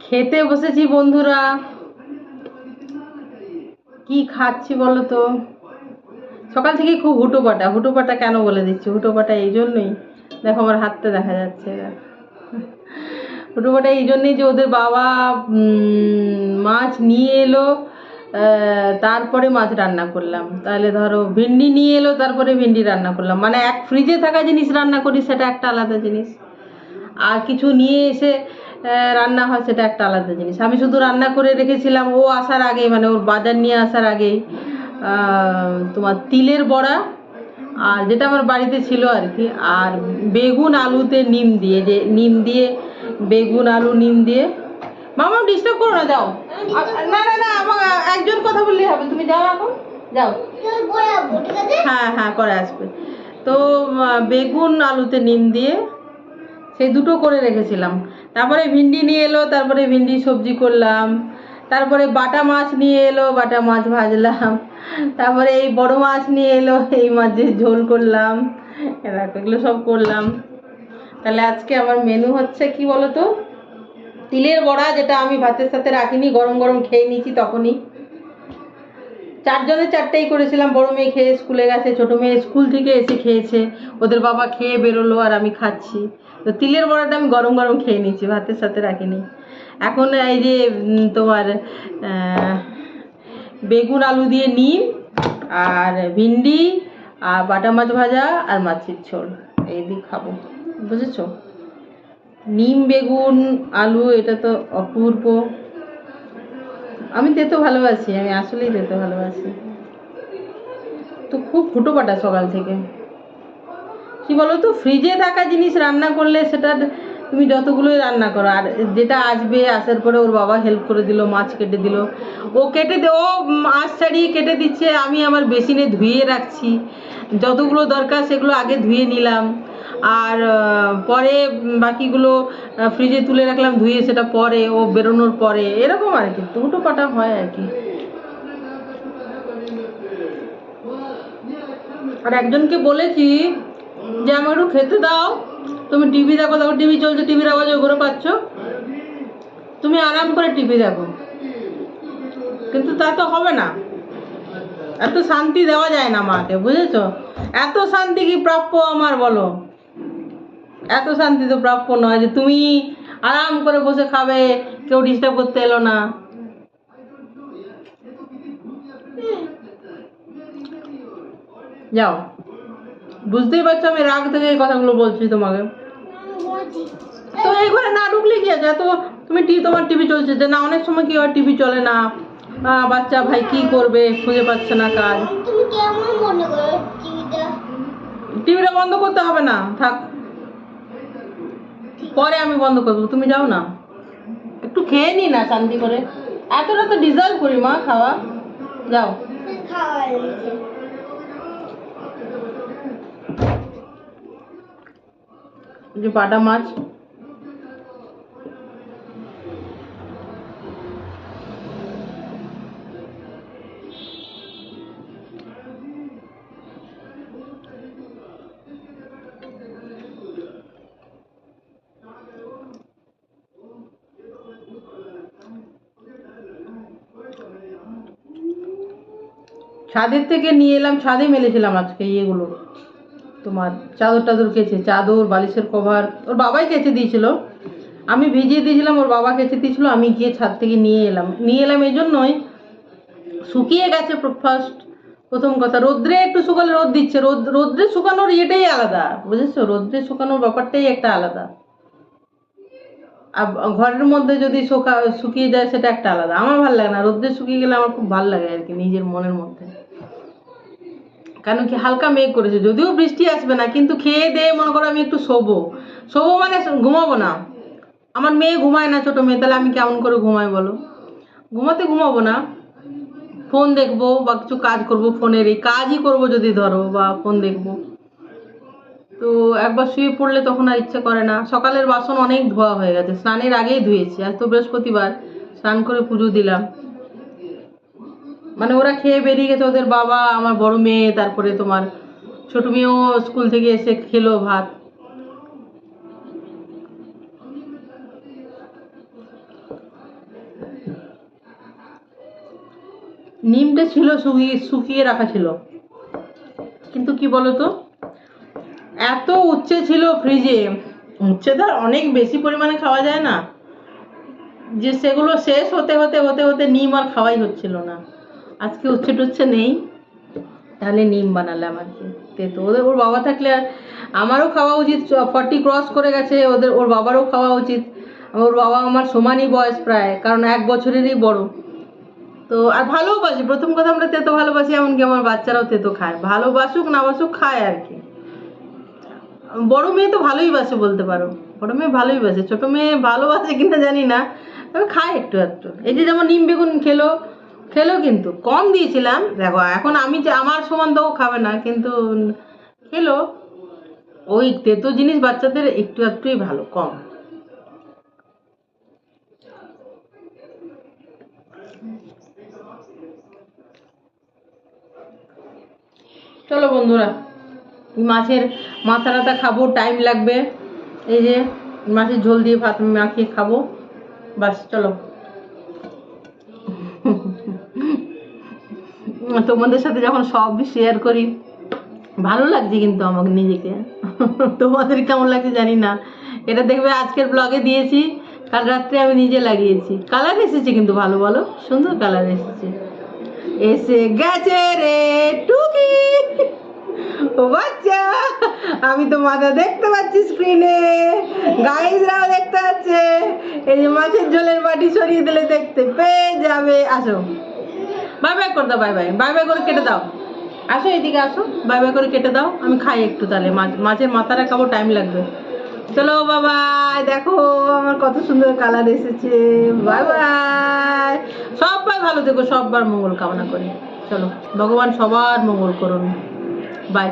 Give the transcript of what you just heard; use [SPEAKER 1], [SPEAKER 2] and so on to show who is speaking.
[SPEAKER 1] খেতে বসেছি বন্ধুরা। কি খাচ্ছি বলো তো? সকাল থেকে খুব হুটোপাটা। হুটোপাটা কেন বলে দিচ্ছি? হুটোপাটা এই জন্যই, দেখো আমার হাতটা দেখা যাচ্ছে। হুটোপাটা এই জন্যই যে ওদের বাবা মাছ নিয়ে এলো, তারপরে মাছ রান্না করলাম। তাহলে ধরো ভিন্ডি নিয়ে এলো, তারপরে ভিন্ডি রান্না করলাম। মানে এক ফ্রিজে থাকা জিনিস রান্না করি, সেটা একটা আলাদা জিনিস। আর কিছু নিয়ে এসে রান্না হয়, সেটা একটা আলাদা জিনিস। আমি শুধু রান্না করে রেখেছিলাম ও আসার আগে, মানে ওর বাজার নিয়ে আসার আগেই, তোমার তিলের বড়া, আর যেটা আমার বাড়িতে ছিল আর কি, আর বেগুন আলুতে নিম দিয়ে, যে নিম দিয়ে বেগুন আলু নিম দিয়ে। মামা ডিস্টার্ব করো না, যাও। না না না, আমার একজন কথা বললেই হবে, তুমি যাও এখন, যাও। হ্যাঁ হ্যাঁ, পরে আসবে তো। বেগুন আলুতে নিম দিয়ে সেই দুটো করে রেখেছিলাম। তারপরে ভিন্ডি নিয়ে এলো, তারপরে ভিন্ডি সবজি করলাম। তারপরে বাটা মাছ নিয়ে এলো, বাটা মাছ ভাজলাম। তারপরে এই বড় মাছ নিয়ে এলো, এই মাছের ঝোল করলাম। এগুলো সব করলাম। তাহলে আজকে আমার মেনু হচ্ছে কি বলতো? তিলের বড়া, যেটা আমি ভাতের সাথে রাখিনি, গরম গরম খেয়ে নিয়েছি তখনই। চারজনের চারটেই করেছিলাম। বড় মেয়ে খেয়ে স্কুলে গেছে, ছোটো মেয়ে স্কুল থেকে এসে খেয়েছে, ওদের বাবা খেয়ে বেরোলো, আর আমি খাচ্ছি। তো তিলের বড়াটা আমি গরম গরম খেয়ে নিচ্ছি, ভাতের সাথে রাখিনি। এখন এই যে তোমার বেগুন আলু দিয়ে নিম, আর ভিন্ডি, আর বাটা মাছ ভাজা, আর মাছের ঝোল, এই দিয়ে খাবো, বুঝেছো? নিম বেগুন আলু, এটা তো অপূর্ব। আমি তেতো ভালোবাসি, আমি আসলেই তেতো ভালোবাসি। তো খুব হুটোপাটা সকাল থেকে। কি বলো তো, ফ্রিজে থাকা জিনিস রান্না করলে সেটা তুমি যতগুলোই রান্না করো, আর যেটা আসবে, আসার পরে ওর বাবা হেল্প করে দিল, মাছ কেটে দিল, ও কেটে দে, ও মাছ ছাড়িয়ে কেটে দিচ্ছে, আমি আমার বেসিনে ধুয়ে রাখছি। যতগুলো দরকার সেগুলো আগে ধুয়ে নিলাম, আর পরে বাকিগুলো ফ্রিজে তুলে রাখলাম ধুয়ে, সেটা পরে ও বেরোনোর পরে, এরকম আর কি, দুটো পাটা হয় আর কি। আর একজনকে বলেছি যে আমাকে একটু খেতে দাও, তুমি টিভি দেখো, দেখো টিভি চলছে, টিভির আওয়াজ ওগুলো পাচ্ছ, তুমি আরাম করে টিভি দেখো। কিন্তু তা তো হবে না, এত শান্তি দেওয়া যায় না মাকে, বুঝেছো? এত শান্তি কি প্রাপ্য আমার, বলো? এত শান্তি তো প্রাপ্য নয় যে তুমি আরাম করে বসে খাবে, কেউ ডিস্টার্ব করতে এলো না। যাও, বুঝতেই পারছো আমি রাগ থেকে এই কথাগুলো বলছি তোমাকে। তো এই ঘরে না ঢুকলে কি আছে? তো তুমি তোমার টিভি চলছে যে না, অনেক সময় কি হয় টিভি চলে না, বাচ্চা ভাই কি করবে, খুঁজে পাচ্ছে না কাজ।
[SPEAKER 2] তুমি কেমন মনে করো
[SPEAKER 1] টিভিটা বন্ধ করতে হবে না, থাক, পরে আমি বন্ধ করবো, তুমি যাও না, একটু খেয়ে নি না শান্তি করে। এতটা তো ডিজার্ভ করি মা খাওয়া, যাও। যে বাটা মাছ, ছাদের থেকে নিয়ে এলাম, ছাদে মেলেছিলাম আজকে ইয়েগুলো, তোমার চাদর টাদর কেচে, চাদর বালিশের কভার ওর বাবাই কেচে দিয়েছিল, আমি ভিজিয়ে দিয়েছিলাম, ওর বাবা কেচে দিয়েছিল, আমি গিয়ে ছাদ থেকে নিয়ে এলাম এই জন্যই, শুকিয়ে গেছে ফার্স্ট, প্রথম কথা। রোদ্রে একটু শুকালে, রোদ দিচ্ছে, রোদ্রে শুকানোর ইয়েটাই আলাদা, বুঝেছো? রোদ্রে শুকানোর ব্যাপারটাই একটা আলাদা। আর ঘরের মধ্যে যদি শুকিয়ে যায়, সেটা একটা আলাদা। আমার ভালো লাগে না, রোদ্রে শুকিয়ে গেলে আমার খুব ভালো লাগে আর কি, নিজের মনের মধ্যে। কেন কি, হালকা মেঘ করেছে, যদিও বৃষ্টি আসবে না, কিন্তু খেয়ে দিয়ে মনে করো আমি একটু শোবো, মানে ঘুমাবো না। আমার মেয়ে ঘুমায় না, ছোট মেয়ে, তাহলে আমি কেমন করে ঘুমাই বলো? ঘুমাবো না, ফোন দেখবো বা কিছু কাজ করবো, ফোনের এই কাজই করবো যদি ধরো, বা ফোন দেখবো। তো একবার শুয়ে পড়লে তখন আর ইচ্ছে করে না। সকালের বাসন অনেক ধোয়া হয়ে গেছে, স্নানের আগেই ধুয়েছি, আজ তো বৃহস্পতিবার, স্নান করে পুজো দিলাম। মানে ওরা খেয়ে বেরিয়ে গেছে, ওদের বাবা, আমার বড় মেয়ে, তারপরে তোমার ছোট মেয়েও স্কুল থেকে এসে খেলো ভাত। নিমটা ছিল শুকিয়ে শুকিয়ে রাখা ছিল, কিন্তু কি বলতো এত উচ্ছে ছিল ফ্রিজে, উচ্ছে তো আর অনেক বেশি পরিমাণে খাওয়া যায় না, যে সেগুলো শেষ হতে হতে হতে হতে নিম আর খাওয়াই হচ্ছিল না। আজকে উচ্ছে টুচ্ছে নেই, তাহলে নিম বানালাম আর কি। তেতো ওর বাবা থাকলে আর আমারও খাওয়া উচিত, 40 ক্রস করে গেছে, ওর বাবারও খাওয়া উচিত। ওর বাবা আমার সমানই বয়স প্রায়, কারণ 1 বছরেরই বড়। তো আর ভালোবাসি, প্রথম কথা আমরা তেতো ভালোবাসি, এমনকি আমার বাচ্চারাও তেতো খায়, ভালোবাসুক না বাসুক খায় আর কি। বড় মেয়ে তো ভালোই বাসে বলতে পারো, বড় মেয়ে ভালোই বাসে, ছোট মেয়ে ভালোবাসে কিনা জানি না, তবে খায় একটু একটু। এই যে যেমন নিম বেগুন খেলো খেলো, কিন্তু কম দিয়েছিলাম। দেখো এখন আমি যে আমার সমান তো ও খাবে না, কিন্তু খেলো। ওই তেতো জিনিস বাচ্চাদের একটু একটুই ভালো, কম। চলো বন্ধুরা, মাছের মাথা টাথা খাবো, টাইম লাগবে। এই যে মাছের ঝোল দিয়ে ভাত মাখিয়ে খাবো, বাস চলো। তোমাদের সাথে যখন সব শেয়ার করি ভালো লাগছে, কিন্তু আমাকে নিজেকে। তোমাদের কেমন লাগছে জানি না। এটা দেখবে আজকের ব্লগে দিয়েছি, কাল রাত্রে আমি নিজে লাগিয়েছি। কালার এসেছে কিন্তু ভালো, বলো সুন্দর কালার এসেছে। এসে গেছে রে টুকি, ও বাচ্চা, আমি তো মাথা দেখতে পাচ্ছি স্ক্রিনে, গাইজরাও দেখতে পাচ্ছে। এই যে মাছের ঝোলের বাটি সরিয়ে দিলে দেখতে পেয়ে যাবে। আসো, বাই বাই করে দাও, বাই বাই, বাই বাই করে কেটে দাও। আসো এদিকে আসো, বাই বাই করে কেটে দাও, আমি খাই একটু তাহলে। মাছের মাথাটা খাবো, টাইম লাগবে। চলো বাবাই, দেখো আমার কত সুন্দর কালার এসেছে। বাই বাই, সবাই ভালো থেকো, সবার মঙ্গল কামনা করি। চলো, ভগবান সবার মঙ্গল করুন। বাই।